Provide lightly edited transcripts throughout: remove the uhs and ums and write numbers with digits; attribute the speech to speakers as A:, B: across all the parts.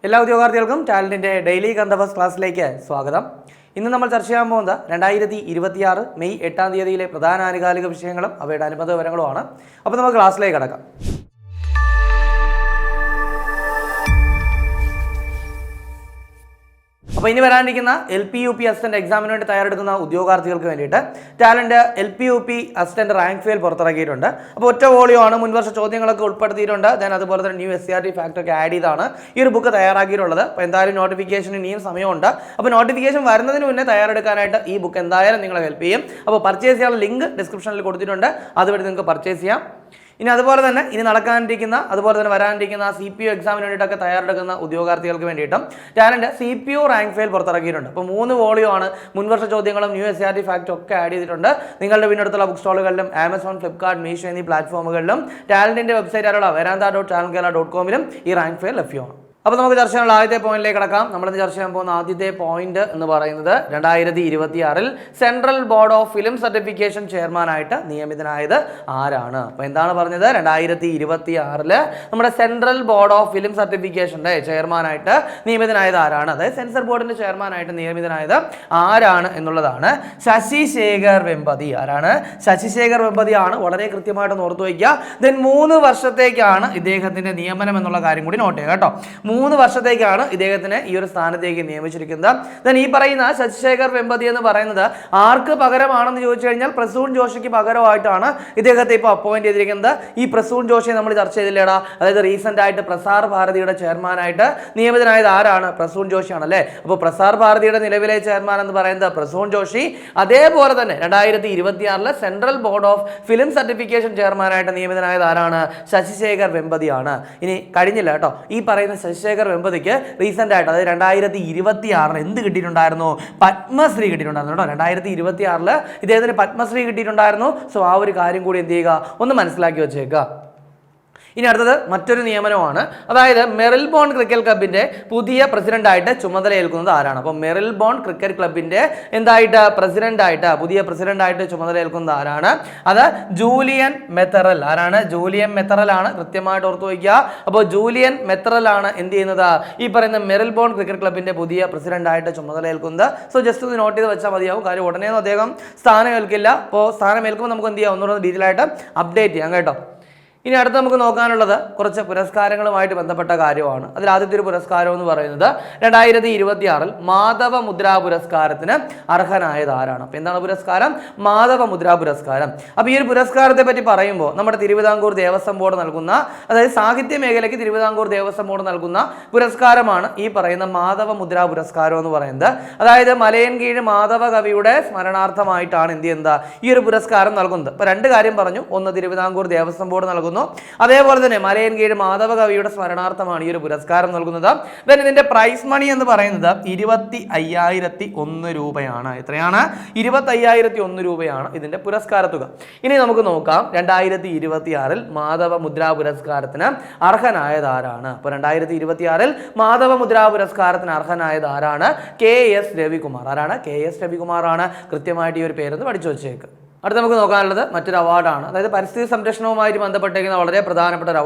A: എല്ലാ ഉദ്യോഗാർത്ഥികൾക്കും ടാലന്റിന്റെ ഡെയിലി കണ്ടവസ് ക്ലാസ്സിലേക്ക് സ്വാഗതം. ഇന്ന് നമ്മൾ ചർച്ച ചെയ്യാൻ പോകുന്നത് 2026 മെയ് 8 തീയതിയിലെ പ്രധാന ആനുകാലിക വിഷയങ്ങളും അവയുടെ അനുബന്ധ വിവരങ്ങളുമാണ്. അപ്പോൾ നമുക്ക് ക്ലാസ്സിലേക്ക് കടക്കാം. അപ്പോൾ ഇനി വരാനിരിക്കുന്ന LP-UP അസിസ്റ്റന്റ് എക്സാമിന് വേണ്ടി തയ്യാറെടുക്കുന്ന ഉദ്യോഗാർത്ഥികൾക്ക് വേണ്ടിയിട്ട് talent LP-UP assistant rank fail പുറത്തിറക്കിയിട്ടുണ്ട്. അപ്പോൾ ഒറ്റ വോളിയാണ്, മുൻവർഷ ചോദ്യങ്ങളൊക്കെ ഉൾപ്പെടുത്തിയിട്ടുണ്ട്. ദെൻ അതുപോലെ തന്നെ ന്യൂ SCRT ഫാക്ടർ ഒക്കെ ആഡ് ചെയ്താണ് ഈ ഒരു ബുക്ക് തയ്യാറാക്കിയിട്ടുള്ളത്. അപ്പോൾ എന്തായാലും നോട്ടിഫിക്കേഷൻ ഇനിയും സമയമുണ്ട്. അപ്പോൾ നോട്ടിഫിക്കേഷൻ വരുന്നതിന് മുന്നേ തയ്യാറെടുക്കാനായിട്ട് ഈ ബുക്ക് എന്തായാലും നിങ്ങളെ ഹെൽപ്പ് ചെയ്യും. അപ്പോൾ പർച്ചേസ് ചെയ്യാനുള്ള ലിങ്ക് ഡിസ്ക്രിപ്ഷനിൽ കൊടുത്തിട്ടുണ്ട്, അതുവഴി നിങ്ങൾക്ക് പർച്ചേസ് ചെയ്യാം. ഇനി അതുപോലെ തന്നെ ഇനി നടക്കാനിരിക്കുന്ന അതുപോലെ തന്നെ വരാനിരിക്കുന്ന CPO എക്സാമിന് വേണ്ടിയിട്ടൊക്കെ തയ്യാറെടുക്കുന്ന ഉദ്യോഗാർത്ഥികൾക്ക് വേണ്ടിയിട്ടും ടാലന്റ് CPO റാങ്ക് ഫെയിൽ പുറത്തിറക്കിയിട്ടുണ്ട്. അപ്പോൾ 3 വോളിയാണ്, മുൻവർഷ ചോദ്യങ്ങളും ന്യൂ SCRT ഫാക്ടർ ഒക്കെ ആഡ് ചെയ്തിട്ടുണ്ട്. നിങ്ങളുടെ വീടിനടുത്തുള്ള ബുക്ക് സ്റ്റോളുകളിലും ആമസോൺ, ഫ്ലിപ്കാർട്ട്, മീഷോ എന്നീ പ്ലാറ്റ്ഫോമുകളിലും ടാലന്റിന്റെ വെബ്സൈറ്റായുള്ള veranda.channelkerala.com ഈ റാങ്ക് ഫെയിൽ ലഭ്യമാണ്. അപ്പോൾ നമുക്ക് ചർച്ച ചെയ്യാനുള്ള ആദ്യത്തെ പോയിന്റിലേക്ക് കടക്കാം. നമ്മളിന്ന് ചർച്ച ചെയ്യാൻ പോകുന്ന ആദ്യത്തെ പോയിന്റ് എന്ന് പറയുന്നത് 2026 central board of film certification ചെയർമാനായിട്ട് നിയമിതനായത് ആരാണ്? അപ്പോൾ എന്താണ് പറഞ്ഞത്? 2026 നമ്മുടെ സെൻട്രൽ ബോർഡ് ഓഫ് ഫിലിം സർട്ടിഫിക്കേഷന്റെ ചെയർമാനായിട്ട് നിയമിതനായത് ആരാണ്? അതായത് സെൻസർ ബോർഡിന്റെ ചെയർമാനായിട്ട് നിയമിതനായത് ആരാണ് എന്നുള്ളതാണ്. ശശി ശേഖർ വെമ്പതി. ആരാണ്? ശശി ശേഖർ വെമ്പതി ആണ്. വളരെ കൃത്യമായിട്ട് ഓർത്തു വയ്ക്കുക. ദെൻ 3 വർഷത്തേക്കാണ് ഇദ്ദേഹത്തിന്റെ നിയമനം എന്നുള്ള കാര്യം കൂടി നോട്ട് ചെയ്യുക കേട്ടോ. 3 വർഷത്തേക്കാണ് ഇദ്ദേഹത്തിന് ഈ ഒരു സ്ഥാനത്തേക്ക് നിയമിച്ചിരിക്കുന്നത്. ദെൻ ഈ പറയുന്ന ശശിശേഖർ വെമ്പതി എന്ന് പറയുന്നത് ആർക്ക് പകരമാണെന്ന് ചോദിച്ചു കഴിഞ്ഞാൽ പ്രസൂൺ ജോഷിക്ക് പകരമായിട്ടാണ് ഇദ്ദേഹത്തെ ഇപ്പോൾ അപ്പോയിന്റ് ചെയ്തിരിക്കുന്നത്. ഈ പ്രസൂൺ ജോഷിയെ നമ്മൾ ചർച്ച ചെയ്തില്ലേടാ, അതായത് റീസെന്റ് ആയിട്ട് പ്രസാർ ഭാരതിയുടെ ചെയർമാനായിട്ട് നിയമിതനായത് ആരാണ്? പ്രസൂൺ ജോഷിയാണ് അല്ലേ. അപ്പോൾ പ്രസാർ ഭാരതിയുടെ നിലവിലെ ചെയർമാൻ എന്ന് പറയുന്നത് പ്രസൂൺ ജോഷി. അതേപോലെ തന്നെ 2026 central board of film certification ചെയർമാനായിട്ട് നിയമിതനായത് ആരാണ്? ശശിശേഖർ വെമ്പതിയാണ്. ഇനി കഴിഞ്ഞില്ല കേട്ടോ. ഈ പറയുന്ന ശശിശേഖർ വെമ്പതിക്ക് റീസെന്റ് ആയിട്ട്, അതായത് 2026 എന്ത് കിട്ടിയിട്ടുണ്ടായിരുന്നു? പത്മശ്രീ കിട്ടിയിട്ടുണ്ടായിരുന്നു കേട്ടോ. 2026 ഇദ്ദേഹത്തിന് പത്മശ്രീ കിട്ടിയിട്ടുണ്ടായിരുന്നു. സോ ആ ഒരു കാര്യം കൂടി എന്ത് ചെയ്യുക, ഒന്ന് മനസ്സിലാക്കി വെച്ചേക്കുക. ഇനി അടുത്തത് മറ്റൊരു നിയമനമാണ്. അതായത് മെറിൽ ബോൺ ക്രിക്കറ്റ് ക്ലബിന്റെ പുതിയ പ്രസിഡന്റായിട്ട് ചുമതല ഏൽക്കുന്നത് ആരാണ്? അപ്പോൾ മെറിൽ ബോൺ ക്രിക്കറ്റ് ക്ലബിന്റെ എന്തായിട്ട് പുതിയ പ്രസിഡന്റായിട്ട് ചുമതല ഏൽക്കുന്നത് ആരാണ്? അത് ജൂലിയൻ മെത്തറൽ. ആരാണ്? ജൂലിയൻ മെത്തറൽ ആണ്. കൃത്യമായിട്ട് ഓർത്തു വയ്ക്കുക. അപ്പോൾ ജൂലിയൻ മെത്തറൽ ആണ് എന്ത് ചെയ്യുന്നത്? ഈ പറയുന്ന മെറിൽ ബോൺ ക്രിക്കറ്റ് ക്ലബിന്റെ പുതിയ പ്രസിഡന്റായിട്ട് ചുമതല ഏൽക്കുന്നത്. സോ ജസ്റ്റ് ഒന്ന് നോട്ട് ചെയ്ത് വെച്ചാൽ മതിയാവും. കാര്യം ഉടനെ അദ്ദേഹം സ്ഥാനം ഏൽക്കില്ല. അപ്പോൾ സ്ഥാനം ഏൽക്കുമ്പോൾ നമുക്ക് എന്ത് ചെയ്യാം, ഒന്നുകൂടെ ഡീറ്റെയിൽ ആയിട്ട് അപ്ഡേറ്റ് ചെയ്യാം കേട്ടോ. ഇനി അടുത്ത് നമുക്ക് നോക്കാനുള്ളത് കുറച്ച് പുരസ്കാരങ്ങളുമായിട്ട് ബന്ധപ്പെട്ട കാര്യമാണ്. അതിൽ ആദ്യത്തെ ഒരു പുരസ്കാരം എന്ന് പറയുന്നത് 2026 മാധവ മുദ്രാ പുരസ്കാരത്തിന് അർഹനായത് ആരാണ്? അപ്പോൾ എന്താണ് പുരസ്കാരം? മാധവ മുദ്രാ പുരസ്കാരം. അപ്പോൾ ഈ ഒരു പുരസ്കാരത്തെ പറ്റി പറയുമ്പോൾ നമ്മുടെ തിരുവിതാംകൂർ ദേവസ്വം ബോർഡ് നൽകുന്ന, അതായത് സാഹിത്യ മേഖലയ്ക്ക് തിരുവിതാംകൂർ ദേവസ്വം ബോർഡ് നൽകുന്ന പുരസ്കാരമാണ് ഈ പറയുന്ന മാധവ മുദ്രാ പുരസ്കാരം എന്ന് പറയുന്നത്. അതായത് മലയൻകീഴ് മാധവ കവിയുടെ സ്മരണാർത്ഥമായിട്ടാണ് എന്ത് ചെയ്യുന്നത്, ഈ ഒരു പുരസ്കാരം നൽകുന്നത്. ഇപ്പോൾ 2 കാര്യം പറഞ്ഞു. ഒന്ന്, തിരുവിതാംകൂർ ദേവസ്വം ബോർഡ് നൽകുന്നു. അതേപോലെ തന്നെ മലയൻകീഴ് മാധവ കവിയുടെ സ്മരണാർത്ഥമാണ് ഈ ഒരു പുരസ്കാരം നൽകുന്നത്. ദെൻ ഇതിന്റെ പ്രൈസ് മണി എന്ന് പറയുന്നത് 25,001 രൂപയാണ്. എത്രയാണ്? 25,001 രൂപയാണ് ഇതിന്റെ പുരസ്കാര തുക. ഇനി നമുക്ക് നോക്കാം 2026 മാധവ മുദ്രാ പുരസ്കാരത്തിന് അർഹനായത് ആരാണ്? അപ്പോൾ 2026 മാധവ മുദ്രാ പുരസ്കാരത്തിന് അർഹനായത് ആരാണ്? KS രവികുമാർ. ആരാണ്? KS രവികുമാർ ആണ്. കൃത്യമായിട്ട് ഈ ഒരു പേരെന്ന് പഠിച്ചു വെച്ചേക്ക്. അടുത്ത നമുക്ക് നോക്കാനുള്ളത് മറ്റൊരു അവാർഡാണ്. അതായത് പരിസ്ഥിതി സംരക്ഷണവുമായിട്ട് ബന്ധപ്പെട്ടിരിക്കുന്ന വളരെ പ്രധാനപ്പെട്ട ഒരു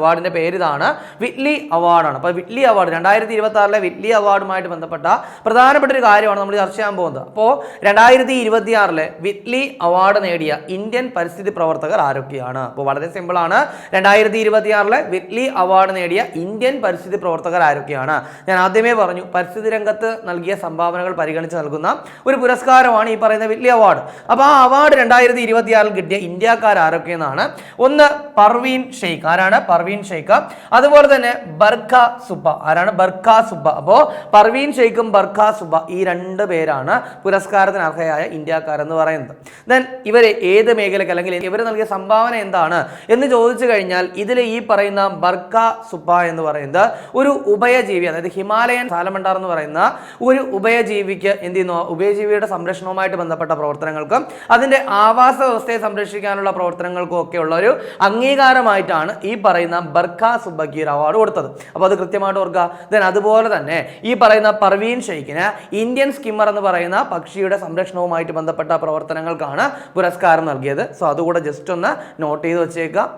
A: അവാർഡിന്റെ പേര് ഇതാണ്, വിറ്റ്ലി അവാർഡാണ്. അപ്പോൾ വിറ്റ്ലി അവാർഡ് 2026 വിറ്റ്ലി അവാർഡുമായിട്ട് ബന്ധപ്പെട്ട പ്രധാനപ്പെട്ട ഒരു കാര്യമാണ് നമ്മൾ ചർച്ച ചെയ്യാൻ പോകുന്നത്. അപ്പോൾ 2026 വിറ്റ്ലി അവാർഡ് നേടിയ ഇന്ത്യൻ പരിസ്ഥിതി പ്രവർത്തകർ ആരൊക്കെയാണ്? അപ്പോൾ വളരെ സിമ്പിളാണ്. 2026 വിറ്റ്ലി അവാർഡ് നേടിയ ഇന്ത്യൻ പരിസ്ഥിതി പ്രവർത്തകർ ആരൊക്കെയാണ്? ഞാൻ ആദ്യമേ പറഞ്ഞു, പരിസ്ഥിതി രംഗത്ത് നൽകിയ സംഭാവനകൾ പരിഗണിച്ച് നൽകുന്ന ഒരു പുരസ്കാരമാണ് ഈ പറയുന്ന വിറ്റ്ലി അവാർഡ്. അപ്പോൾ ആ അവാർഡ് 2026 കിട്ടിയ ഇന്ത്യക്കാർ ആരൊക്കെയെന്നാണ്. ഒന്ന്, പർവീൻ ഷെയ്ഖ്. ആരാണ്? പർവീൻ ഷെയ്ഖ്. അതുപോലെ തന്നെ ബർഖ സുബ്ബ. ആരാണ്? ബർഖ സുബ്ബ. അപ്പോൾ പർവീൻ ഷെയ്ഖും ബർഖ സുബ്ബ ഈ 2 പേരാണ് പുരസ്കാരത്തിന് അർഹയായ ഇന്ത്യക്കാർ എന്ന് പറയുന്നത്. ദെൻ ഇവർ ഏത് മേഖലയ്ക്ക്, അല്ലെങ്കിൽ ഇവർ നൽകിയ സംഭാവന എന്താണ് എന്ന് ചോദിച്ചു കഴിഞ്ഞാൽ ഇതിൽ ഈ പറയുന്ന ബർഖ സുബ്ബ എന്ന് പറയുന്നത് ഒരു ഉഭയജീവി, അതായത് ഹിമാലയൻ സാലമണ്ടർ എന്ന് പറയുന്ന ഒരു ഉഭയജീവിക്ക് എന്ത് ചെയ്യുന്നു, ഉഭയജീവിയുടെ സംരക്ഷണവുമായിട്ട് ബന്ധപ്പെട്ട പ്രവർത്തനങ്ങൾക്കും അതിന്റെ ആവാസ വ്യവസ്ഥയെ സംരക്ഷിക്കാനുള്ള പ്രവർത്തനങ്ങൾക്കും ഒക്കെ ഉള്ള ഒരു അംഗീകാരമായിട്ടാണ് ഈ പറയുന്ന ബർഖ സുബ്ബയ്ക്ക് ഒരു അവാർഡ് കൊടുത്തത്. അപ്പോൾ അത് കൃത്യമായിട്ട് ഓർക്കുക. ദെൻ അതുപോലെ തന്നെ ഈ പറയുന്ന പർവീൻ ഷെയ്ഖിന് ഇന്ത്യൻ സ്കിമ്മർ എന്ന് പറയുന്ന പക്ഷിയുടെ സംരക്ഷണവുമായിട്ട് ബന്ധപ്പെട്ട പ്രവർത്തനങ്ങൾക്കാണ് പുരസ്കാരം നൽകിയത്. സോ അതുകൂടെ ജസ്റ്റ് ഒന്ന് നോട്ട് ചെയ്ത് വെച്ചേക്കുക.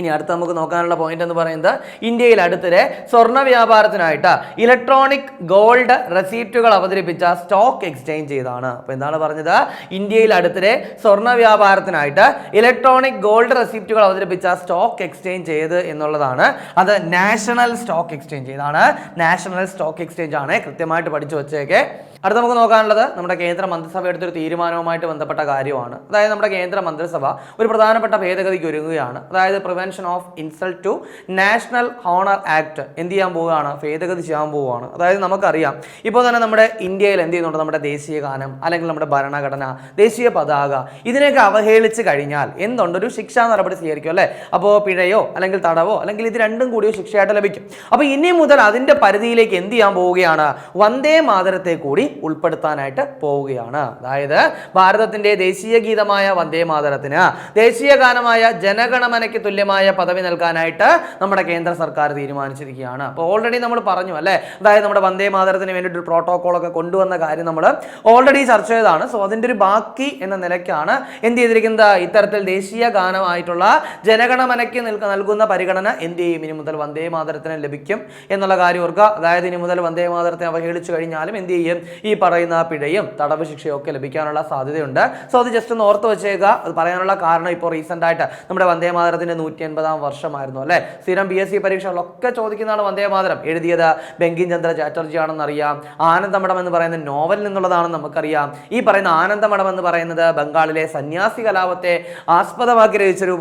A: ഇനി അടുത്ത് നമുക്ക് നോക്കാനുള്ള പോയിന്റ് എന്ന് പറയുന്നത് ഇന്ത്യയിൽ അടുത്തിടെ സ്വർണ്ണ വ്യാപാരത്തിനായിട്ട് ഇലക്ട്രോണിക് ഗോൾഡ് റെസീപ്റ്റുകൾ അവതരിപ്പിച്ച സ്റ്റോക്ക് എക്സ്ചേഞ്ച് ചെയ്താണ്. അപ്പോൾ എന്താണ് പറഞ്ഞത്? ഇന്ത്യയിൽ അടുത്തിടെ സ്വർണ്ണ വ്യാപാരത്തിനായിട്ട് ഇലക്ട്രോണിക് ഗോൾഡ് റെസീപ്റ്റുകൾ അവതരിപ്പിച്ച സ്റ്റോക്ക് എക്സ്ചേഞ്ച് ചെയ്ത് എന്നുള്ളതാണ്. അത് നാഷണൽ സ്റ്റോക്ക് എക്സ്ചേഞ്ച് ചെയ്താണ്. നാഷണൽ സ്റ്റോക്ക് എക്സ്ചേഞ്ച് ആണ്. കൃത്യമായിട്ട് പഠിച്ചു വെച്ചേക്കെ. അടുത്ത നമുക്ക് നോക്കാനുള്ളത് നമ്മുടെ കേന്ദ്ര മന്ത്രിസഭ എടുത്തൊരു തീരുമാനവുമായിട്ട് ബന്ധപ്പെട്ട കാര്യമാണ്. അതായത് നമ്മുടെ കേന്ദ്ര മന്ത്രിസഭ ഒരു പ്രധാനപ്പെട്ട ഭേദഗതിക്ക് ഒരുങ്ങുകയാണ്. അതായത് prevention of insult to national honour act എന്ത് ചെയ്യാൻ പോവുകയാണ്? ഭേദഗതി ചെയ്യാൻ പോവുകയാണ്. അതായത് നമുക്കറിയാം ഇപ്പോൾ തന്നെ നമ്മുടെ ഇന്ത്യയിൽ എന്ത് ചെയ്യുന്നുണ്ട്? നമ്മുടെ ദേശീയ ഗാനം അല്ലെങ്കിൽ നമ്മുടെ ഭരണഘടന, ദേശീയ പതാക ഇതിനെയൊക്കെ അവഹേളിച്ച് കഴിഞ്ഞാൽ എന്തുണ്ട്? ഒരു ശിക്ഷാ നടപടി സ്വീകരിക്കും അല്ലേ? അപ്പോൾ പിഴയോ അല്ലെങ്കിൽ തടവോ അല്ലെങ്കിൽ ഇത് രണ്ടും കൂടിയോ ശിക്ഷയായിട്ട് ലഭിക്കും. അപ്പോൾ ഇനി മുതൽ അതിൻ്റെ പരിധിയിലേക്ക് എന്ത് ചെയ്യാൻ പോവുകയാണ്? വന്ദേ മാതരത്തെ കൂടി ഉൾപ്പെടുത്താനായിട്ട് പോവുകയാണ്. അതായത് ഭാരതത്തിന്റെ ദേശീയ ഗീതമായ വന്ദേ മാതരത്തിന് ദേശീയ ഗാനമായ ജനഗണമനയ്ക്ക് തുല്യമായ പദവി നൽകാനായിട്ട് നമ്മുടെ കേന്ദ്ര സർക്കാർ തീരുമാനിച്ചിരിക്കുകയാണ്. അപ്പോൾ ഓൾറെഡി നമ്മൾ പറഞ്ഞു അല്ലേ? അതായത് നമ്മുടെ വന്ദേ മാതരത്തിന് വേണ്ടിയിട്ട് ഒരു പ്രോട്ടോകോൾ ഒക്കെ കൊണ്ടുവന്ന കാര്യം നമ്മൾ ഓൾറെഡി ചർച്ച ചെയ്തതാണ്. സോ അതിൻ്റെ ഒരു ബാക്കി എന്ന നിലയ്ക്കാണ് എന്ത് ചെയ്തിരിക്കുന്നത്? ഇത്തരത്തിൽ ദേശീയ ഗാനമായിട്ടുള്ള ജനഗണമനയ്ക്ക് നൽകുന്ന പരിഗണന എന്ത് ചെയ്യും? ഇനി മുതൽ വന്ദേ മാതരത്തിന് ലഭിക്കും എന്നുള്ള കാര്യം ഓർക്കുക. അതായത് ഇനി മുതൽ വന്ദേ മാതരത്തെ അവഹേളിച്ചു കഴിഞ്ഞാലും എന്ത് ചെയ്യും? ഈ പറയുന്ന പിഴയും തടവ് ശിക്ഷയും ഒക്കെ ലഭിക്കാനുള്ള സാധ്യതയുണ്ട്. സോ അത് ജസ്റ്റ് ഒന്ന് ഓർത്ത് വെച്ചേക്കുക. അത് പറയാനുള്ള കാരണം ഇപ്പോൾ റീസെന്റ് ആയിട്ട് നമ്മുടെ വന്ദേ മാതരത്തിന്റെ 180-ാം വർഷമായിരുന്നു അല്ലെ? സ്ഥിരം PSC പരീക്ഷകളൊക്കെ ചോദിക്കുന്നതാണ് വന്ദേ മാതരം. എഴുതിയത് ബങ്കിം ചന്ദ്ര ചാറ്റർജി ആണെന്ന് അറിയാം. ആനന്ദമഠം എന്ന് പറയുന്ന നോവലിൽ നിന്നുള്ളതാണെന്ന് നമുക്കറിയാം. ഈ പറയുന്ന ആനന്ദമഠം എന്ന് പറയുന്നത് ബംഗാളിലെ സന്യാസി കലാപത്തെ ആസ്പദമാക്കി രചിച്ചൊരു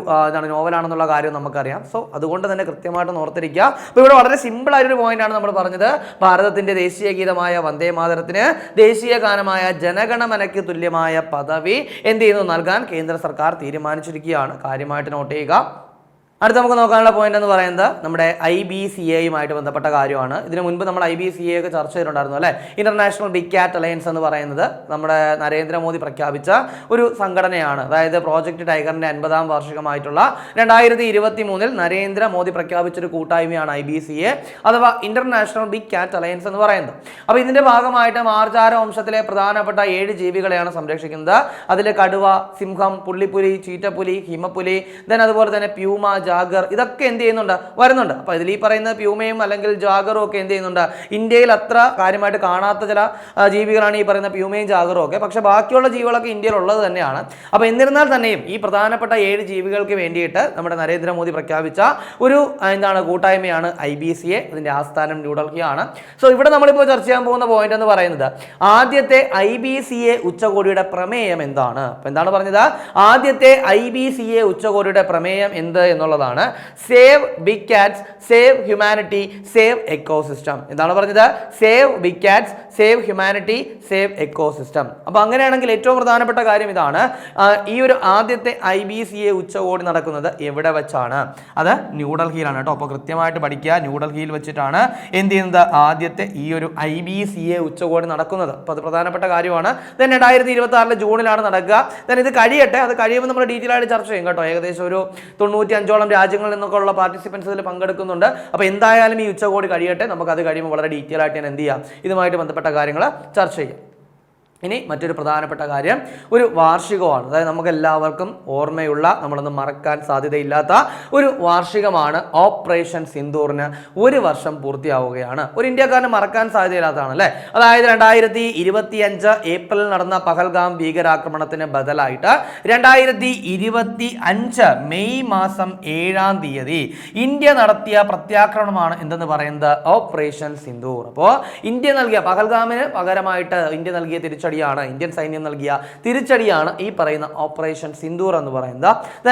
A: നോവലാണെന്നുള്ള കാര്യം നമുക്കറിയാം. സോ അതുകൊണ്ട് തന്നെ കൃത്യമായിട്ട് ഓർത്തിരിക്കുക. അപ്പോൾ ഇവിടെ വളരെ സിമ്പിൾ ആയൊരു പോയിന്റ് ആണ് നമ്മൾ പറഞ്ഞത്. ഭാരതത്തിന്റെ ദേശീയ ഗീതമായ വന്ദേ മാതരത്തിന് ദേശീയ ഗാനമായ ജനഗണമനയ്ക്ക് തുല്യമായ പദവി എന്ത് ചെയ്യുന്നു? നൽകാൻ കേന്ദ്ര സർക്കാർ തീരുമാനിച്ചിരിക്കുകയാണ്. കാര്യമായിട്ട് നോട്ട് ചെയ്യുക. അടുത്ത നമുക്ക് നോക്കാനുള്ള പോയിന്റ് എന്ന് പറയുന്നത് നമ്മുടെ IBCAയുമായിട്ട് ബന്ധപ്പെട്ട കാര്യമാണ്. ഇതിനു മുൻപ് നമ്മൾ IBCA ഒക്കെ ചർച്ച ചെയ്തിട്ടുണ്ടായിരുന്നു അല്ലേ? ഇന്റർനാഷണൽ ബിഗ് കാറ്റ് അലയൻസ് എന്ന് പറയുന്നത് നമ്മുടെ നരേന്ദ്രമോദി പ്രഖ്യാപിച്ച ഒരു സംഘടനയാണ്. അതായത് പ്രോജക്ട് ടൈഗറിന്റെ 50-ാം വാർഷികമായിട്ടുള്ള 2023 നരേന്ദ്രമോദി പ്രഖ്യാപിച്ചൊരു കൂട്ടായ്മയാണ് IBCA അഥവാ ഇന്റർനാഷണൽ ബിഗ് കാറ്റ് അലയൻസ് എന്ന് പറയുന്നത്. അപ്പോൾ ഇതിന്റെ ഭാഗമായിട്ട് മാർജാര വംശത്തിലെ പ്രധാനപ്പെട്ട 7 ജീവികളെയാണ് സംരക്ഷിക്കുന്നത്. അതിൽ കടുവ, സിംഹം, പുള്ളിപ്പുലി, ചീറ്റപ്പുലി, ഹിമപ്പുലി, അതുപോലെ തന്നെ പ്യൂമ, ജാഗർ ഇതൊക്കെ എന്ത് ചെയ്യുന്നുണ്ട്? വരുന്നുണ്ട്. അപ്പോൾ ഇതിൽ ഈ പറയുന്ന പ്യൂമയും അല്ലെങ്കിൽ ജാഗറും ഒക്കെ എന്ത് ചെയ്യുന്നുണ്ട്? ഇന്ത്യയിൽ അത്ര കാര്യമായിട്ട് കാണാത്ത ചില ജീവികളാണ് ഈ പറയുന്ന പ്യൂമയും ജാഗറും ഒക്കെ. പക്ഷെ ബാക്കിയുള്ള ജീവികളൊക്കെ ഇന്ത്യയിൽ ഉള്ളത് തന്നെയാണ്. അപ്പോൾ എന്നിരുന്നാൽ തന്നെയും ഈ പ്രധാനപ്പെട്ട 7 ജീവികൾക്ക് വേണ്ടിയിട്ട് നമ്മുടെ നരേന്ദ്രമോദി പ്രഖ്യാപിച്ച ഒരു കൂട്ടായ്മയാണ് IBCA. അതിൻ്റെ ആസ്ഥാനം ന്യൂഡൽഹിയാണ്. സോ ഇവിടെ നമ്മളിപ്പോൾ ചർച്ച ചെയ്യാൻ പോകുന്ന പോയിന്റ് എന്ന് പറയുന്നത് ആദ്യത്തെ IBCA ഉച്ചകോടിയുടെ പ്രമേയം എന്താണ്? അപ്പോൾ എന്താണ് പറഞ്ഞത്? ആദ്യത്തെ IBCA ഉച്ചകോടിയുടെ പ്രമേയം എന്ത് എന്നുള്ളതാണ് save big cats, save humanity, save ecosystem. എന്താണ് പറഞ്ഞത്? Save big cats, save humanity, save ecosystem. അപ്പോൾ അങ്ങനെയാണെങ്കിൽ ഏറ്റവും പ്രധാനപ്പെട്ട കാര്യം ഇതാണ്. ഈ ഒരു ആദ്യത്തെ IBCA ഉച്ചകോടി നടക്കുന്നത് എവിടെ വെച്ചാണ്? അത് ന്യൂഡൽഹിയിലാണ് കേട്ടോ. അപ്പോൾ കൃത്യമായിട്ട് പഠിക്കുക. ന്യൂഡൽഹിയിൽ വെച്ചിട്ടാണ് എന്ത് ചെയ്യുന്നത്? ആദ്യത്തെ ഈ ഒരു IBCA ഉച്ചകോടി നടക്കുന്നത്. അപ്പോൾ അത് പ്രധാനപ്പെട്ട കാര്യമാണ്. 2026 ജൂണിലാണ് നടക്കുക. ഇത് കഴിയട്ടെ. അത് കഴിയുമ്പോൾ നമ്മൾ ഡീറ്റെയിൽ ആയിട്ട് ചർച്ച ചെയ്യും കേട്ടോ. ഏകദേശം ഒരു 95ഓളം രാജ്യങ്ങളിൽ നിന്നൊക്കെ ഉള്ള പാർട്ടിസിപ്പൻസ് ഇതിൽ പങ്കെടുക്കുന്നുണ്ട്. അപ്പോൾ എന്തായാലും ഈ ഉച്ചകോടി കഴിയട്ടെ. നമുക്ക് അത് കഴിയുമ്പോൾ വളരെ ഡീറ്റെയിൽ ആയിട്ട് ഞാൻ എന്ത് ചെയ്യാം? ഇതുമായിട്ട് ബന്ധപ്പെട്ട കാര്യങ്ങൾ ചർച്ച ചെയ്യും. ഇനി മറ്റൊരു പ്രധാനപ്പെട്ട കാര്യം ഒരു വാർഷികമാണ്. അതായത് നമുക്ക് എല്ലാവർക്കും ഓർമ്മയുള്ള, നമ്മളൊന്നും മറക്കാൻ സാധ്യതയില്ലാത്ത ഒരു വാർഷികമാണ്. ഓപ്പറേഷൻ സിന്ദൂറിന് 1 വർഷം പൂർത്തിയാവുകയാണ്. ഒരു ഇന്ത്യക്കാരന് മറക്കാൻ സാധ്യതയില്ലാത്തതാണ് അല്ലേ? അതായത് 2025 ഏപ്രിലിൽ നടന്ന പഹൽഗാം ഭീകരാക്രമണത്തിന് ബദലായിട്ട് 2025 മെയ് മാസം 7-ാം തീയതി ഇന്ത്യ നടത്തിയ പ്രത്യാക്രമണമാണ് എന്തെന്ന് പറയുന്നത്? ഓപ്പറേഷൻ സിന്ദൂർ. അപ്പോൾ ഇന്ത്യ നൽകിയ പഹൽഗാമിന് പകരമായിട്ട് ഇന്ത്യ നൽകിയ തിരിച്ചടി ഇന്ത്യൻ സൈന്യം നൽകിയ തിരിച്ചടിയാണ് ഈ പറയുന്ന ഓപ്പറേഷൻ സിന്ദൂർ എന്ന് പറയുന്നത്.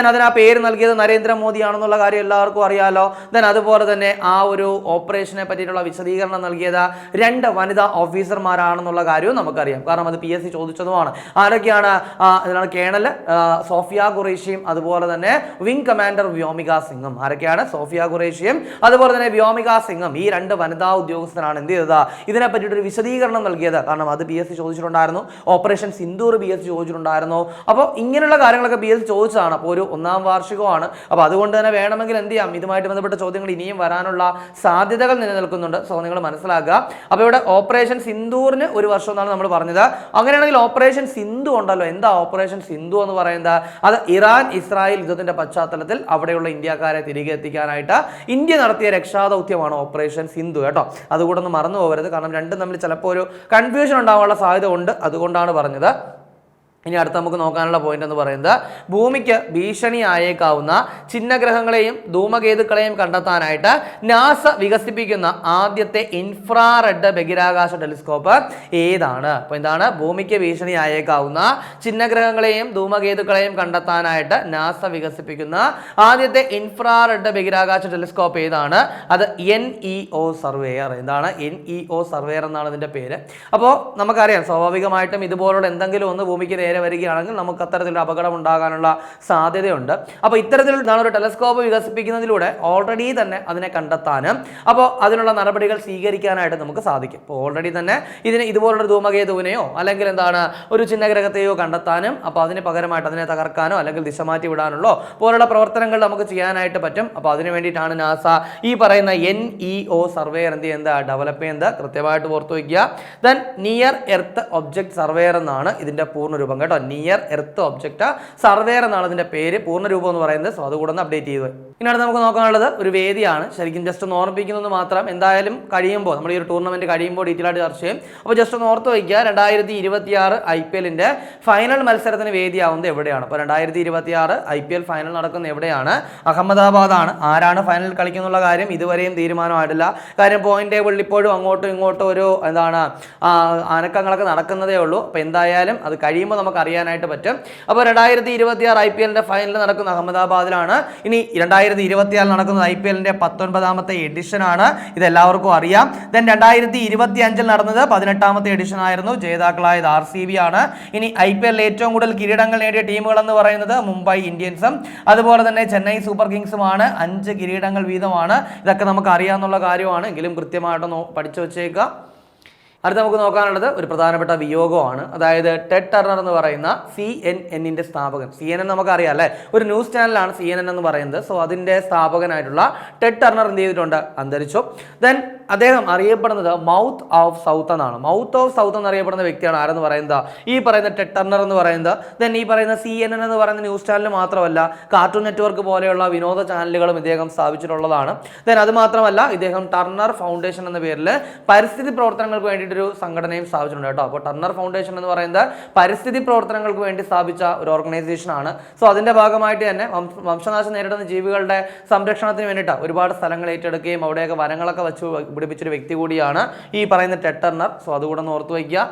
A: അതിന് ആ പേര് നൽകിയത് നരേന്ദ്രമോദി ആണെന്നുള്ള കാര്യം എല്ലാവർക്കും അറിയാലോ. അതുപോലെ തന്നെ ആ ഒരു ഓപ്പറേഷനെ പറ്റിയിട്ടുള്ള വിശദീകരണം നൽകിയത് 2 വനിതാ ഓഫീസർമാരാണെന്നുള്ള കാര്യവും നമുക്കറിയാം. കാരണം അത് PSC ചോദിച്ചതുമാണ്. ആരൊക്കെയാണ്? കേണൽ സോഫിയ ഖുറേഷിയും അതുപോലെ തന്നെ വിംഗ് കമാൻഡർ വ്യോമിക സിംഗും. ആരൊക്കെയാണ്? സോഫിയ ഖുറേഷിയും അതുപോലെ തന്നെ വ്യോമിക സിംഗും. ഈ 2 വനിതാ ഉദ്യോഗസ്ഥരാണ് എന്ത് ചെയ്തത്? ഇതിനെ പറ്റിയിട്ടൊരു വിശദീകരണം നൽകിയത്. കാരണം അത് PSC ചോദിച്ചിട്ടുണ്ടായിരുന്നു. ചോദിച്ചിട്ടുണ്ടായിരുന്നു. ഓപ്പറേഷൻ സിന്ദൂർ BS ചോദിച്ചിട്ടുണ്ടായിരുന്നു. അപ്പോൾ ഇങ്ങനെയുള്ള കാര്യങ്ങളൊക്കെ BS ചോദിച്ചതാണ്. അപ്പോൾ ഒരു 1ാം വാർഷികമാണ്. അപ്പോൾ അതുകൊണ്ട് തന്നെ വേണമെങ്കിൽ എന്ത് ചെയ്യാം, ഇതുമായിട്ട് ബന്ധപ്പെട്ട ചോദ്യങ്ങൾ ഇനിയും വരാനുള്ള സാധ്യതകൾ നിലനിൽക്കുന്നുണ്ട്. സോ നിങ്ങൾ മനസ്സിലാക്കുക. അപ്പോൾ ഇവിടെ ഓപ്പറേഷൻ സിന്ദൂറിന് 1 വർഷം എന്നാണ് നമ്മൾ പറഞ്ഞത്. അങ്ങനെയാണെങ്കിൽ ഓപ്പറേഷൻ സിന്ധു ഉണ്ടല്ലോ, എന്താ ഓപ്പറേഷൻ സിന്ധു എന്ന് പറയുന്നത്? അത് ഇറാൻ ഇസ്രായേൽ യുദ്ധത്തിന്റെ പശ്ചാത്തലത്തിൽ അവിടെയുള്ള ഇന്ത്യക്കാരെ തിരികെ എത്തിക്കാനായിട്ട് ഇന്ത്യ നടത്തിയ രക്ഷാദൗത്യമാണ് ഓപ്പറേഷൻ സിന്ധു കേട്ടോ. അതുകൂടെ ഒന്ന് മറന്നു പോകരുത്. കാരണം രണ്ടും തമ്മിൽ ചിലപ്പോൾ ഒരു കൺഫ്യൂഷൻ ഉണ്ടാവാനുള്ള സാധ്യത ഉണ്ട്. അതുകൊണ്ടാണ് പറഞ്ഞത്. ഇനി അടുത്ത് നമുക്ക് നോക്കാനുള്ള പോയിന്റ് എന്ന് പറയുന്നത്, ഭൂമിക്ക് ഭീഷണിയായേക്കാവുന്ന ചിഹ്നഗ്രഹങ്ങളെയും ധൂമകേതുക്കളെയും കണ്ടെത്താനായിട്ട് നാസ വികസിപ്പിക്കുന്ന ആദ്യത്തെ ഇൻഫ്രാറെഡ് ബഹിരാകാശ ടെലിസ്കോപ്പ് ഏതാണ്? അപ്പോൾ എന്താണ്? ഭൂമിക്ക് ഭീഷണിയായേക്കാവുന്ന ചിഹ്നഗ്രഹങ്ങളെയും ധൂമകേതുക്കളെയും കണ്ടെത്താനായിട്ട് നാസ വികസിപ്പിക്കുന്ന ആദ്യത്തെ ഇൻഫ്രാറെഡ് ബഹിരാകാശ ടെലിസ്കോപ്പ് ഏതാണ്? അത് NEO സർവേയർ. എന്താണ്? NEO സർവേയർ എന്നാണ് ഇതിന്റെ പേര്. അപ്പോൾ നമുക്കറിയാം, സ്വാഭാവികമായിട്ടും ഇതുപോലുള്ള എന്തെങ്കിലും ഒന്ന് ഭൂമിക്ക് വരികയാണെങ്കിൽ നമുക്ക് അത്തരത്തിലൊരു അപകടം ഉണ്ടാകാനുള്ള സാധ്യതയുണ്ട്. അപ്പോൾ ഇത്തരത്തിലുള്ള ഒരു ടെലസ്കോപ്പ് വികസിപ്പിക്കുന്നതിലൂടെ ഓൾറെഡി തന്നെ അതിനെ കണ്ടെത്താനും അപ്പോൾ അതിനുള്ള നടപടികൾ സ്വീകരിക്കാനായിട്ട് നമുക്ക് സാധിക്കും. അപ്പോൾ ഓൾറെഡി തന്നെ ഇതിന് ഇതുപോലുള്ള ധൂമകേതുവിനെയോ അല്ലെങ്കിൽ എന്താണ് ഒരു ചിഹ്നഗ്രഹത്തെയോ കണ്ടെത്താനും അപ്പോൾ അതിന് പകരമായിട്ട് അതിനെ തകർക്കാനോ അല്ലെങ്കിൽ ദിശ മാറ്റി വിടാനുള്ളോ പോലുള്ള പ്രവർത്തനങ്ങൾ നമുക്ക് ചെയ്യാനായിട്ട് പറ്റും. അപ്പോൾ അതിനു വേണ്ടിയിട്ടാണ് നാസ ഈ പറയുന്ന NEO സർവേയർ എന്ത് ചെയ്യുന്നത്, ഡെവലപ്പ് ചെയ്യുന്നത്. കൃത്യമായിട്ട് ഓർത്തു വയ്ക്കുക. Then near earth object surveyor എന്നാണ് ഇതിന്റെ പൂർണ്ണ രൂപം കേട്ടോ. നിയർ എർത്ത് ഒബ്ജക്റ്റ് സർവേയർ എന്നാണ് ഇതിന്റെ പേര്, പൂർണ്ണ രൂപം എന്ന് പറയുന്നത്. സോ അതുകൂടെ ഒന്ന് അപ്ഡേറ്റ് ചെയ്തു. ഇനി അടുത്ത് നമുക്ക് നോക്കാനുള്ളത് ഒരു വേദിയാണ്. ശരിക്കും ജസ്റ്റ് ഒന്ന് ഓർമ്മിപ്പിക്കുന്നത് മാത്രം. എന്തായാലും കഴിയുമ്പോൾ നമ്മൾ ഈ ഒരു ടൂർണമെന്റ് കഴിയുമ്പോൾ ഡീറ്റെയിൽ ആയിട്ട് ചർച്ച ചെയ്യും. അപ്പോൾ ജസ്റ്റ് ഒന്ന് ഓർത്ത് വയ്ക്കുക, 2026 IPL ഫൈനൽ മത്സരത്തിന് വേദിയാവുന്നത് എവിടെയാണ്? അപ്പോൾ 2026 IPL ഫൈനൽ നടക്കുന്ന എവിടെയാണ്? അഹമ്മദാബാദാണ്. ആരാണ് ഫൈനൽ കളിക്കുന്നുള്ള കാര്യം ഇതുവരെയും തീരുമാനമായിട്ടില്ല. കാര്യം പോയിന്റ് ടേബിളിൽ ഇപ്പോഴും അങ്ങോട്ടും ഇങ്ങോട്ടും ഒരു എന്താണ് അനക്കങ്ങളൊക്കെ നടക്കുന്നതേ ഉള്ളൂ. അപ്പോൾ എന്തായാലും അത് കഴിയുമ്പോൾ നമുക്ക് അറിയാനായിട്ട് പറ്റും. അപ്പോൾ 2026 IPL ഫൈനൽ നടക്കുന്ന അഹമ്മദാബാദിലാണ്. ഇനി 2024 നടക്കുന്നത് IPL 19ാമത്തെ എഡിഷനാണ്. ഇതെല്ലാവർക്കും അറിയാം. ദെൻ 2025 നടന്നത് 18ാമത്തെ എഡിഷൻ ആയിരുന്നു. ജേതാക്കളായത് RCB ആണ്. ഇനി IPL ഏറ്റവും കൂടുതൽ കിരീടങ്ങൾ നേടിയ ടീമുകൾ എന്ന് പറയുന്നത് മുംബൈ ഇന്ത്യൻസും അതുപോലെ തന്നെ ചെന്നൈ സൂപ്പർ കിങ്സുമാണ്. 5 കിരീടങ്ങൾ വീതമാണ്. ഇതൊക്കെ നമുക്ക് അറിയാവുന്ന കാര്യമാണ്. എങ്കിലും കൃത്യമായിട്ട് പഠിച്ചു വെച്ചേക്കുക. അടുത്ത നമുക്ക് നോക്കാനുള്ളത് ഒരു പ്രധാനപ്പെട്ട വിയോഗമാണ്. അതായത് ടെഡ് ടർണർ എന്ന് പറയുന്ന CNN സ്ഥാപകൻ. CNN നമുക്കറിയാം അല്ലേ, ഒരു ന്യൂസ് ചാനലാണ് CNN എന്ന് പറയുന്നത്. സോ അതിൻ്റെ സ്ഥാപകനായിട്ടുള്ള ടെഡ് ടർണർ എന്ത് ചെയ്തിട്ടുണ്ട്, അന്തരിച്ചു. ദെൻ അദ്ദേഹം അറിയപ്പെടുന്നത് മൗത്ത് ഓഫ് സൗത്ത് എന്നാണ്. മൗത്ത് ഓഫ് സൗത്ത് എന്നറിയപ്പെടുന്ന വ്യക്തിയാണ് ആരെന്ന് പറയുന്നത്, ഈ പറയുന്ന ടെഡ് ടർണർ എന്ന് പറയുന്നത്. ദെൻ ഈ പറയുന്ന CNN എന്ന് പറയുന്ന ന്യൂസ് ചാനൽ മാത്രമല്ല, കാർട്ടൂൺ നെറ്റ്വർക്ക് പോലെയുള്ള വിനോദ ചാനലുകളും ഇദ്ദേഹം സ്ഥാപിച്ചിട്ടുള്ളതാണ്. ദെൻ അത് മാത്രമല്ല, ഇദ്ദേഹം ടർണർ ഫൗണ്ടേഷൻ എന്ന പേരിൽ പരിസ്ഥിതി പ്രവർത്തനങ്ങൾക്ക് വേണ്ടിയിട്ട് ഒരു സംഘടനയും സ്ഥാപിച്ചിട്ടുണ്ട് കേട്ടോ. അപ്പോൾ ടർണർ ഫൗണ്ടേഷൻ എന്ന് പറയുന്നത് പരിസ്ഥിതി പ്രവർത്തനങ്ങൾക്ക് വേണ്ടി സ്ഥാപിച്ച ഒരു ഓർഗനൈസേഷൻ ആണ്. സോ അതിന്റെ ഭാഗമായിട്ട് തന്നെ വംശനാശം നേരിടുന്ന ജീവികളുടെ സംരക്ഷണത്തിന് വേണ്ടിയിട്ട് ഒരുപാട് സ്ഥലങ്ങൾ ഏറ്റെടുക്കുകയും അവിടെയൊക്കെ വനങ്ങളൊക്കെ വെച്ച് പിടിപ്പിച്ചൊരു വ്യക്തി കൂടിയാണ് ഈ പറയുന്ന ടെഡ് ടർണർ. സോ അതുകൂടെ ഒന്ന് ഓർത്തു വയ്ക്കുക.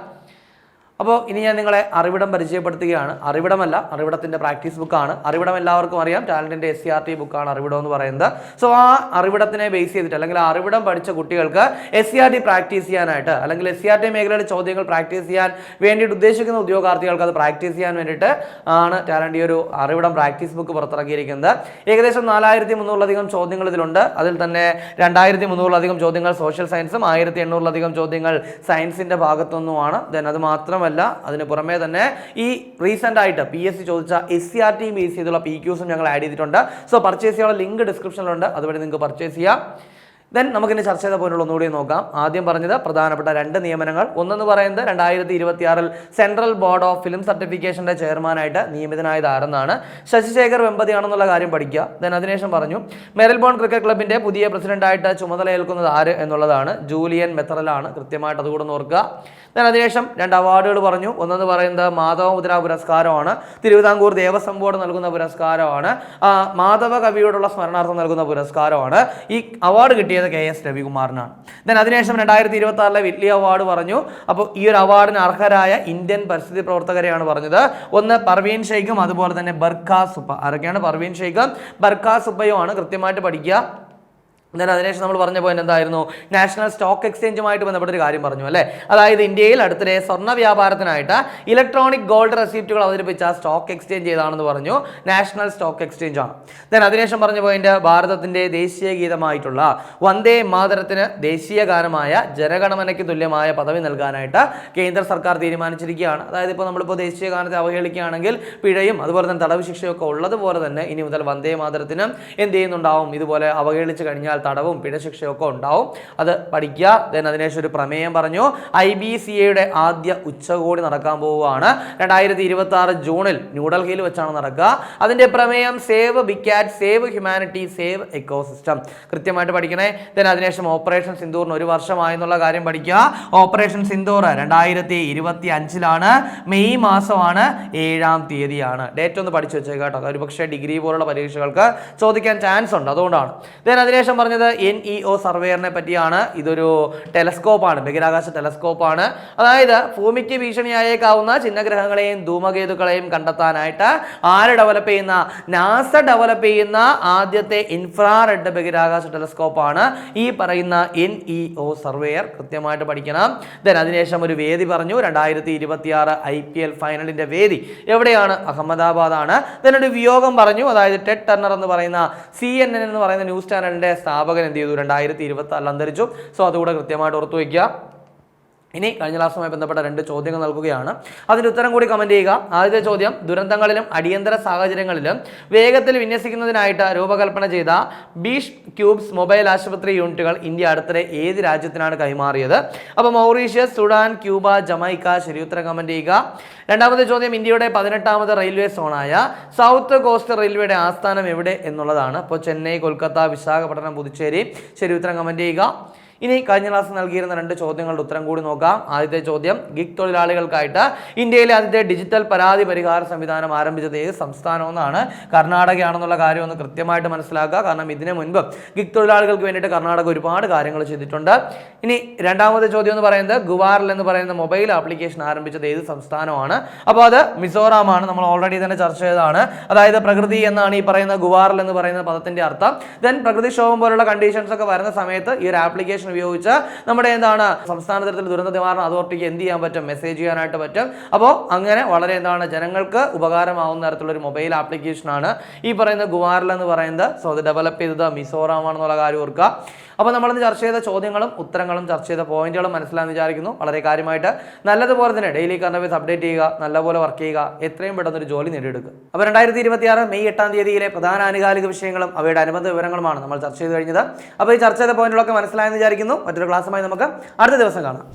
A: അപ്പോൾ ഇനി ഞാൻ നിങ്ങളെ അറിവിടം പരിചയപ്പെടുത്തുകയാണ്. അറിവിടമല്ല, അറിവിടത്തിൻ്റെ പ്രാക്ടീസ് ബുക്കാണ്. അറിവിടം എല്ലാവർക്കും അറിയാം, ടാലൻറ്റിൻ്റെ SCRT ബുക്കാണ് അറിവിടം എന്ന് പറയുന്നത്. സോ ആ അറിവിടത്തിനെ ബേസ് ചെയ്തിട്ട് അല്ലെങ്കിൽ ആ അറിവിടം പഠിച്ച കുട്ടികൾക്ക് SCRT പ്രാക്ടീസ് ചെയ്യാനായിട്ട് അല്ലെങ്കിൽ SCRT മേഖലയിലെ ചോദ്യങ്ങൾ പ്രാക്ടീസ് ചെയ്യാൻ വേണ്ടിയിട്ട് ഉദ്ദേശിക്കുന്ന ഉദ്യോഗാർത്ഥികൾക്ക് അത് പ്രാക്ടീസ് ചെയ്യാൻ വേണ്ടിയിട്ട് ആണ് ടാലൻറ്റ് ഈ ഒരു അറിവിടം പ്രാക്ടീസ് ബുക്ക് പുറത്തിറക്കിയിരിക്കുന്നത്. ഏകദേശം 4300-ലധികം ചോദ്യങ്ങൾ ഇതിലുണ്ട്. അതിൽ തന്നെ 2300-ലധികം ചോദ്യങ്ങൾ സോഷ്യൽ സയൻസും 1800-ലധികം ചോദ്യങ്ങൾ സയൻസിൻ്റെ ഭാഗത്തുനിന്നുമാണ്. ദെൻ അത് മാത്രമല്ല, അതിന് പുറമെ തന്നെ ഈ റീസെന്റ് ആയിട്ട് PSC ചോദിച്ച SCRT ബേസ് ചെയ്തുള്ള PQസും ഞങ്ങൾ ആഡ് ചെയ്തിട്ടുണ്ട്. സോ പർച്ചേസ് ചെയ്യാനുള്ള ലിങ്ക് ഡിസ്ക്രിപ്ഷനിലുണ്ട്, അതുവഴി നിങ്ങൾക്ക് പർച്ചേസ് ചെയ്യാം. ദെൻ നമുക്കിനി ചർച്ച ചെയ്ത പോയിന്റുകൾ ഒന്നുകൂടി നോക്കാം. ആദ്യം പറഞ്ഞത് പ്രധാനപ്പെട്ട 2 നിയമനങ്ങൾ. ഒന്നെന്ന് പറയുന്നത് 2026 സെൻട്രൽ ബോർഡ് ഓഫ് ഫിലിം സർട്ടിഫിക്കേഷന്റെ ചെയർമാനായിട്ട് നിയമിതനായത് ആരെന്നാണ്. ശശിശേഖർ വെമ്പതിയാണെന്നുള്ള കാര്യം പഠിക്കുക. ദെൻ അതിനുശേഷം പറഞ്ഞു മെറിൽബോൺ ക്രിക്കറ്റ് ക്ലബിന്റെ പുതിയ പ്രസിഡന്റായിട്ട് ചുമതലയേൽക്കുന്നത് ആര് എന്നുള്ളതാണ്. ജൂലിയൻ മെത്തറലാണ്. കൃത്യമായിട്ട് അതുകൂടെ ഓർക്കുക. ദെൻ അതിനുശേഷം 2 അവാർഡുകൾ പറഞ്ഞു. ഒന്നെന്ന് പറയുന്നത് മാധവ മുദ്ര പുരസ്കാരമാണ്. തിരുവിതാംകൂർ ദേവസ്വം ബോർഡ് നൽകുന്ന പുരസ്കാരമാണ്. മാധവ കവിയോടുള്ള സ്മരണാർത്ഥം നൽകുന്ന പുരസ്കാരമാണ്. ഈ അവാർഡ് കിട്ടിയത് KS രവികുമാറിനാണ്. ദെൻ അതിനുശേഷം 2026 വിറ്റ്ലി അവാർഡ് പറഞ്ഞു. അപ്പോൾ ഈ ഒരു അവാർഡിന് അർഹരായ ഇന്ത്യൻ പരിസ്ഥിതി പ്രവർത്തകരെയാണ് പറഞ്ഞത്. ഒന്ന് പർവീൻ ഷെയ്ഖും അതുപോലെ തന്നെ ബർഖ സുബ്ബ. ആരൊക്കെയാണ്? പർവീൻ ഷെയ്ഖും ബർഖ സുബ്ബയുമാണ്. കൃത്യമായിട്ട് പഠിക്കുക. അതിനുശേഷം നമ്മൾ പറഞ്ഞ പോയിന്റ് എന്തായിരുന്നു? നാഷണൽ സ്റ്റോക്ക് എക്സ്ചേഞ്ചുമായിട്ട് ബന്ധപ്പെട്ട ഒരു കാര്യം പറഞ്ഞു അല്ലേ. അതായത് ഇന്ത്യയിൽ അടുത്തിടെ സ്വർണ്ണ വ്യാപാരത്തിനായിട്ട് ഇലക്ട്രോണിക് ഗോൾഡ് റെസിപ്റ്റുകൾ അവതരിപ്പിച്ച സ്റ്റോക്ക് എക്സ്ചേഞ്ച് ഏതാണെന്ന് പറഞ്ഞു? നാഷണൽ സ്റ്റോക്ക് എക്സ്ചേഞ്ച് ആണ്. അതിനുശേഷം പറഞ്ഞ പോയിന്റ് ഭാരതത്തിന്റെ ദേശീയ ഗീതമായിട്ടുള്ള വന്ദേ മാതരത്തിന് ദേശീയ ഗാനമായ ജനഗണമനയ്ക്ക് തുല്യമായ പദവി നൽകാനായിട്ട് കേന്ദ്ര സർക്കാർ തീരുമാനിച്ചിരിക്കുകയാണ്. അതായത് ഇപ്പോൾ നമ്മളിപ്പോൾ ദേശീയ ഗാനത്തെ അവഹേളിക്കുകയാണെങ്കിൽ പിഴയും അതുപോലെ തന്നെ തടവ് ശിക്ഷയും ഒക്കെ ഉള്ളതുപോലെ തന്നെ ഇനി മുതൽ വന്ദേ മാതരത്തിന് എന്ത് ചെയ്യുന്നുണ്ടാവും? ഇതുപോലെ അവഹേളിച്ച് കഴിഞ്ഞാൽ തടവും പിഴശിക്ഷയൊക്കെ ഉണ്ടാവും. അത് പഠിക്കുക. അതിനുശേഷം ഒരു പ്രമേയം പറഞ്ഞു. IBCAയുടെ ആദ്യ ഉച്ചകോടി നടക്കാൻ പോവുകയാണ് 2026 ജൂണിൽ ന്യൂഡൽഹിയിൽ വെച്ചാണ് നടക്കുക. അതിന്റെ പ്രമേയം സേവ് ബിഗ് കാറ്റ്, സേവ് ഹ്യൂമാനിറ്റി, സേവ് എക്കോസിസ്റ്റം. കൃത്യമായിട്ട് പഠിക്കണേ. അതിനുശേഷം ഓപ്പറേഷൻ സിന്ദൂറിന് 1 വർഷമായെന്നുള്ള കാര്യം പഠിക്കുക. ഓപ്പറേഷൻ സിന്ദൂർ 2025 മെയ് മാസമാണ് 7-ാം തീയതിയാണ്. ഡേറ്റ് ഒന്ന് പഠിച്ചു വെച്ചേക്കാം കേട്ടോ. ഒരു പക്ഷേ ഡിഗ്രി പോലുള്ള പരീക്ഷകൾക്ക് ചോദിക്കാൻ ചാൻസ് ഉണ്ട്, അതുകൊണ്ടാണ്. അതിനുശേഷം പറഞ്ഞത് NEO സർവേയറിനെ പറ്റിയാണ്. ഇതൊരു ടെലസ്കോപ്പാണ്, ബഹിരാകാശ ടെലസ്കോപ്പാണ്. അതായത് ഭൂമിക്ക് ഭീഷണിയായേക്കാവുന്ന ചിഹ്നഗ്രഹങ്ങളെയും ധൂമകേതുക്കളെയും കണ്ടെത്താനായിട്ട് ആര് ഡെവലപ്പ് ചെയ്യുന്ന? നാസ ഡെവലപ്പ് ചെയ്യുന്ന ആദ്യത്തെ ഇൻഫ്രാറെഡ് ബഹിരാകാശ ടെലസ്കോപ്പാണ് ഈ പറയുന്ന NEO സർവേയർ. കൃത്യമായിട്ട് പഠിക്കണം. അതിനുശേഷം ഒരു വേദി പറഞ്ഞു. 2026 IPL ഫൈനലിന്റെ വേദി എവിടെയാണ്? അഹമ്മദാബാദാണ്. ഒരു വിയോഗം പറഞ്ഞു. അതായത് ടെഡ് ടർണർ എന്ന് പറയുന്ന CNN എന്ന് പറയുന്ന ന്യൂസ് ചാനലിന്റെ സ്ഥാപകൻ എന്ത് ചെയ്തു? 2026 അന്തരിച്ചു. സോ അതുകൂടെ കൃത്യമായിട്ട് ഓർത്തു വയ്ക്കുക. ഇനി കഴിഞ്ഞ ക്ലാസ്സുമായി ബന്ധപ്പെട്ട 2 ചോദ്യങ്ങൾ നൽകുകയാണ്. അതിൻ്റെ ഉത്തരം കൂടി കമന്റ് ചെയ്യുക. ആദ്യത്തെ ചോദ്യം: ദുരന്തങ്ങളിലും അടിയന്തര സാഹചര്യങ്ങളിലും വേഗത്തിൽ വിന്യസിക്കുന്നതിനായിട്ട് രൂപകൽപ്പന ചെയ്ത ബീഷ് ക്യൂബ്സ് മൊബൈൽ ആശുപത്രി യൂണിറ്റുകൾ ഇന്ത്യ അടുത്തിടെ ഏത് രാജ്യത്തിനാണ് കൈമാറിയത്? അപ്പോൾ മൗറീഷ്യസ്, സുഡാൻ, ക്യൂബ, ജമൈക്ക. ശരി ഉത്തരം കമന്റ് ചെയ്യുക. രണ്ടാമത്തെ ചോദ്യം: ഇന്ത്യയുടെ 18ാമത് റെയിൽവേ സോണായ സൗത്ത് കോസ്റ്റ് റെയിൽവേയുടെ ആസ്ഥാനം എവിടെ എന്നുള്ളതാണ്? അപ്പോൾ ചെന്നൈ, കൊൽക്കത്ത, വിശാഖപട്ടണം, പുതുച്ചേരി. ശരി ഉത്തരം കമന്റ് ചെയ്യുക. ഇനി കഴിഞ്ഞ ക്ലാസ് നൽകിയിരുന്ന 2 ചോദ്യങ്ങളുടെ ഉത്തരം കൂടി നോക്കാം. ആദ്യത്തെ ചോദ്യം: ഗിഗ് തൊഴിലാളികൾക്കായിട്ട് ഇന്ത്യയിലെ ആദ്യത്തെ ഡിജിറ്റൽ പരാതി പരിഹാര സംവിധാനം ആരംഭിച്ചത് ഏത് സംസ്ഥാനമെന്നാണ്? കർണാടകയാണെന്നുള്ള കാര്യം ഒന്ന് കൃത്യമായിട്ട് മനസ്സിലാക്കുക. കാരണം ഇതിനു മുൻപ് ഗിഗ് തൊഴിലാളികൾക്ക് വേണ്ടിയിട്ട് കർണാടക ഒരുപാട് കാര്യങ്ങൾ ചെയ്തിട്ടുണ്ട്. ഇനി രണ്ടാമത്തെ ചോദ്യം എന്ന് പറയുന്നത് ഗുവാറിൽ എന്ന് പറയുന്ന മൊബൈൽ ആപ്ലിക്കേഷൻ ആരംഭിച്ചത് ഏത് സംസ്ഥാനമാണ്? അപ്പോൾ അത് മിസോറാമാണ്. നമ്മൾ ഓൾറെഡി തന്നെ ചർച്ച ചെയ്തതാണ്. അതായത് പ്രകൃതി എന്നാണ് ഈ പറയുന്ന ഗുവാറിൽ എന്ന് പറയുന്ന പദത്തിന്റെ അർത്ഥം. പ്രകൃതിക്ഷോഭം പോലുള്ള കണ്ടീഷൻസ് ഒക്കെ വരുന്ന സമയത്ത് ഈ ഒരു ആപ്ലിക്കേഷൻ ഉപയോഗിച്ച് നമ്മുടെ എന്താണ് സംസ്ഥാന തലത്തിൽ ദുരന്ത നിവാരണ അതോറിറ്റിക്ക് എന്ത് ചെയ്യാൻ പറ്റും? മെസ്സേജ് ചെയ്യാനായിട്ട് പറ്റും. അപ്പോൾ അങ്ങനെ വളരെ എന്താണ് ജനങ്ങൾക്ക് ഉപകാരമാവുന്ന തരത്തിലുള്ള ഒരു മൊബൈൽ ആപ്ലിക്കേഷനാണ് ഈ പറയുന്ന ഗുവാറിൽ എന്ന് പറയുന്നത്. സോ അത് ഡെവലപ്പ് ചെയ്തത് മിസോറാം ആണെന്നുള്ള കാര്യം ഓർക്കുക. അപ്പോൾ നമ്മളിന്ന് ചർച്ച ചെയ്ത ചോദ്യങ്ങളും ഉത്തരങ്ങളും ചർച്ച ചെയ്ത പോയിന്റുകളും മനസ്സിലാണെന്ന് വിചാരിക്കുന്നു. വളരെ കാര്യമായിട്ട് നല്ലതുപോലെ തന്നെ ഡെയിലി കറണ്ട് അഫയേഴ്സ് അപ്ഡേറ്റ് ചെയ്യുക, നല്ലപോലെ വർക്ക് ചെയ്യുക, എത്രയും പെട്ടെന്ന് ഒരു ജോലി നേടിയെടുക്കുക. അപ്പോൾ 2026 മെയ് 8-ാം തീയതിയിലെ പ്രധാന ആനുകാലിക വിഷയങ്ങളും അവയുടെ അനുബന്ധ വിവരങ്ങളുമാണ് നമ്മൾ ചർച്ച ചെയ്ത് കഴിഞ്ഞത്. അപ്പോൾ ഈ ചർച്ച ചെയ്ത പോയിന്റുകളൊക്കെ മനസ്സിലായെന്ന് വിചാരിക്കുന്നു. മറ്റൊരു ക്ലാസ്സുമായി നമുക്ക് അടുത്ത ദിവസം കാണാം.